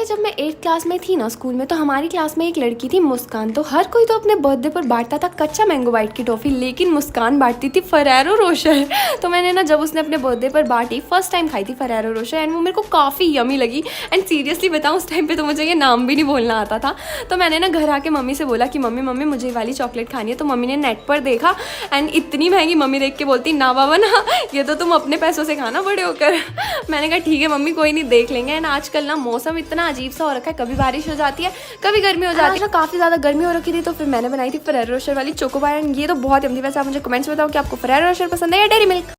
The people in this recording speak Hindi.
जब मैं 8th क्लास में थी ना स्कूल में, तो हमारी क्लास में एक लड़की थी मुस्कान। तो हर कोई तो अपने बर्थडे पर बांटता था कच्चा मैंगो बाइट की टॉफ़ी, लेकिन मुस्कान बांटती थी फरेरो रोशर। तो मैंने ना जब उसने अपने बर्थडे पर बांटी, फर्स्ट टाइम खाई थी फरेरो रोशर, एंड वो मेरे को काफ़ी यमी लगी। एंड सीरियसली बताऊँ, उस टाइम पर तो मुझे ये नाम भी नहीं बोलना आता था। तो मैंने ना घर आके मम्मी से बोला कि मम्मी मम्मी मुझे ये वाली चॉकलेट खानी है। तो मम्मी ने नेट पर देखा एंड इतनी महंगी, मम्मी देख के बोलती ना बाबा ना, ये तो तुम अपने पैसों से खाना बड़े होकर। मैंने कहा ठीक है मम्मी, कोई नहीं, देख लेंगे। एंड आजकल ना मौसम इतना अजीब सा हो रखा है, कभी बारिश हो जाती है कभी गर्मी हो जाती है। ना काफ़ी ज़्यादा गर्मी हो रखी थी, तो फिर मैंने बनाई थी फरेरो रोशर वाली चोकोबार। एंड ये तो बहुत यम्मी। वैसे आप मुझे कमेंट्स में बताओ कि आपको फरेरो रोशर पसंद है या डेयरी मिल्क।